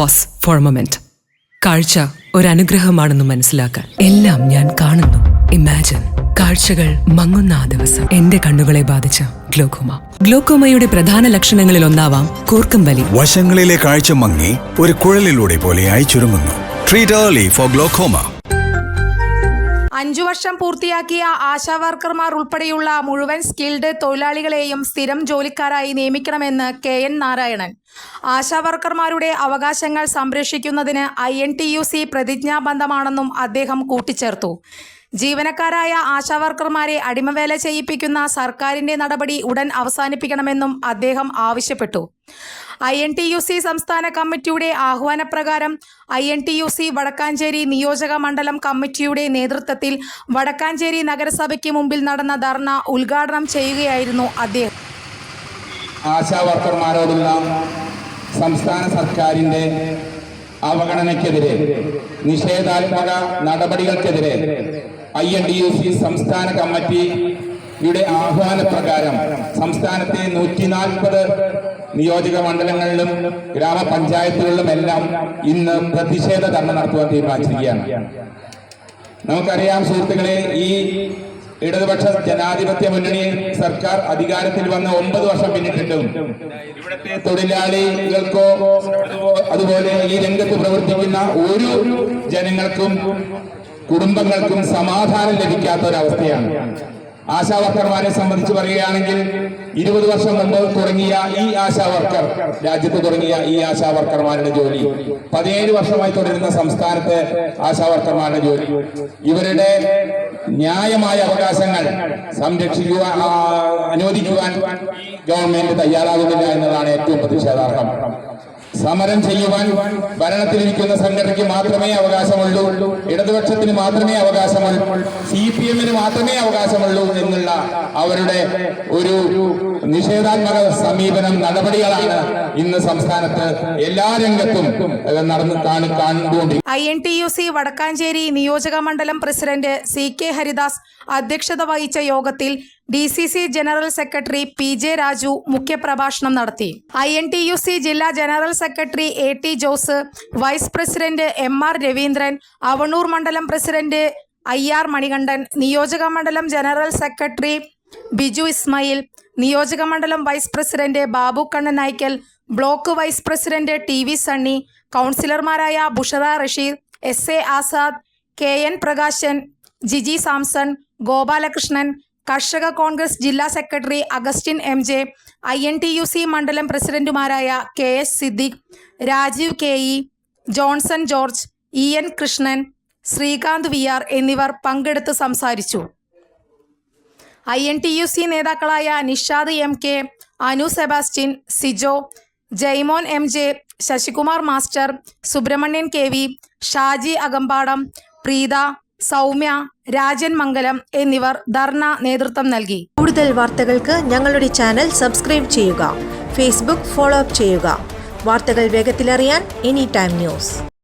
Pose four A moment. കാഴ്ച ഒരനുഗ്രഹമാണെന്ന് മനസ്സിലാക്കാൻ എല്ലാം ഞാൻ കാണുന്നു. ഇമാജിൻ കാഴ്ചകൾ മങ്ങുന്ന ആ ദിവസം. എന്റെ കണ്ണുകളെ ബാധിച്ച ഗ്ലോക്കോമ. ഗ്ലോക്കോമയുടെ പ്രധാന ലക്ഷണങ്ങളിൽ ഒന്നാവാം കൂർക്കം വലി. വശങ്ങളിലെ കാഴ്ച മങ്ങി ഒരു കുഴലിലൂടെ പോലെയായി ചുരുങ്ങുന്നു. Treat early four glaucoma. 5 വർഷം പൂർത്തിയാക്കിയ ആശാവർക്കർമാർ ഉൾപ്പെടെയുള്ള മുഴുവൻ സ്കിൽഡ് തൊഴിലാളികളെയും സ്ഥിരം ജോലിക്കാരായി നിയമിക്കണമെന്ന് KN നാരായണൻ. ആശാവർക്കർമാരുടെ അവകാശങ്ങൾ സംരക്ഷിക്കുന്നതിന് INTUC പ്രതിജ്ഞാബദ്ധമാണെന്നും അദ്ദേഹം കൂട്ടിച്ചേർത്തു. ജീവനക്കാരായ ആശാവർക്കർമാരെ അടിമവേല ചെയ്യിപ്പിക്കുന്ന സർക്കാരിന്റെ നടപടി ഉടൻ അവസാനിപ്പിക്കണമെന്നും അദ്ദേഹം ആവശ്യപ്പെട്ടു. INTUC സംസ്ഥാന കമ്മിറ്റിയുടെ ആഹ്വാനപ്രകാരം INTUC വടക്കാഞ്ചേരി നിയോജക മണ്ഡലം കമ്മിറ്റിയുടെ നേതൃത്വത്തിൽ വടക്കാഞ്ചേരി നഗരസഭയ്ക്ക് മുമ്പിൽ നടന്ന ധർണ ഉദ്ഘാടനം ചെയ്യുകയായിരുന്നു അദ്ദേഹം. ആശാവർക്കർമാരോടുള്ള സംസ്ഥാന സർക്കാരിൻ്റെ അവഗണനയ്ക്കെതിരെ, നിഷേധാത്മക നടപടികൾക്കെതിരെ INTUC സംസ്ഥാന കമ്മിറ്റിയുടെ ആഹ്വാനപ്രകാരം സംസ്ഥാനത്തെ 140 നിയോജക മണ്ഡലങ്ങളിലും ഗ്രാമപഞ്ചായത്തുകളിലുമെല്ലാം ഇന്ന് പ്രതിഷേധ ധർണ നടത്തുവാൻ തീരുമാനിച്ചിരിക്കുകയാണ്. നമുക്കറിയാം സുഹൃത്തുക്കളെ, ഈ ഇടതുപക്ഷ ജനാധിപത്യ മുന്നണി സർക്കാർ അധികാരത്തിൽ വന്ന് 9 വർഷം പിന്നിട്ടിട്ടും ഇവിടുത്തെ തൊഴിലാളികൾക്കോ അതുപോലെ ഈ രംഗത്ത് പ്രവർത്തിക്കുന്ന ഒരു ജനങ്ങൾക്കും കുടുംബങ്ങൾക്കും സമാധാനം ലഭിക്കാത്ത ഒരവസ്ഥയാണ്. ആശാവർക്കർമാരെ സംബന്ധിച്ച് പറയുകയാണെങ്കിൽ 20 വർഷം മുമ്പ് തുടങ്ങിയ ഈ ആശാവർക്കർ, രാജ്യത്ത് തുടങ്ങിയ ഈ ആശാവർക്കർമാരുടെ ജോലി 17 വർഷമായി തുടരുന്ന സംസ്ഥാനത്തെ ആശാവർക്കർമാരുടെ ജോലി, ഇവരുടെ ന്യായമായ അവകാശങ്ങൾ സംരക്ഷിക്കുവാൻ അനുവദിക്കുവാൻ ഗവൺമെന്റ് തയ്യാറാകുന്നില്ല എന്നതാണ് ഏറ്റവും പ്രതിഷേധാർഹം. സമരം ചെയ്യുവാൻ ഭരണത്തിലിരിക്കുന്ന സംഘടനയ്ക്ക് മാത്രമേ അവകാശമുള്ളൂ, ഇടതുപക്ഷത്തിന് മാത്രമേ അവകാശമുള്ളൂ, CPM-ന് മാത്രമേ അവകാശമുള്ളൂ എന്നുള്ള അവരുടെ ഒരു നിഷേധാത്മക സമീപനം, നടപടികളാണ് ഇന്ന് സംസ്ഥാനത്ത് എല്ലാ രംഗത്തും കണ്ടുകൊണ്ടിരിക്കുന്നത്. INTUC വടക്കാഞ്ചേരി നിയോജക മണ്ഡലം പ്രസിഡന്റ് CK ഹരിദാസ് അധ്യക്ഷത വഹിച്ച യോഗത്തിൽ DCC general secretary PJ Raju മുഖ്യപ്രഭാഷണം നടത്തി. INTUC ജില്ലാ general secretary AT Jose, vice president MR Raveendran, Avanoor മണ്ഡലം പ്രസിഡന്റ് IR മണികണ്ഠൻ, നിയോജക മണ്ഡലം ജനറൽ സെക്രട്ടറി ബിജു ഇസ്മായിൽ, നിയോജക മണ്ഡലം vice president Babu Kannan Naikkal, block vice president TV Sunny, കൗൺസിലർമാരായ ബുഷറ റഷീദ്, SA ആസാദ്, KN പ്രകാശൻ, ജിജി സാംസൺ, ഗോപാലകൃഷ്ണൻ, കർഷക കോൺഗ്രസ് ജില്ലാ സെക്രട്ടറി അഗസ്റ്റിൻ MJ, INTUC മണ്ഡലം പ്രസിഡന്റുമാരായ KS Siddique, Rajeev KE, Johnson George, EN Krishnan, Sreekanth VR എന്നിവർ പങ്കെടുത്ത് സംസാരിച്ചു. INTUC നേതാക്കളായ Nishad MK, Anu Sebastian, Sijo, Jaimon MJ, Sasikumar master, Subramanian KV, Shaji Akampadam, Preetha, Soumya, Rajan Mangalam എന്നിവർ ധർണ നേതൃത്വം നൽകി. കൂടുതൽ വാർത്തകൾക്ക് ഞങ്ങളുടെ ചാനൽ സബ്സ്ക്രൈബ് ചെയ്യുക. ഫേസ്ബുക്ക് ഫോളോ അപ്പ് ചെയ്യുക. വാർത്തകൾ വേഗത്തിലറിയാൻ Anytime News.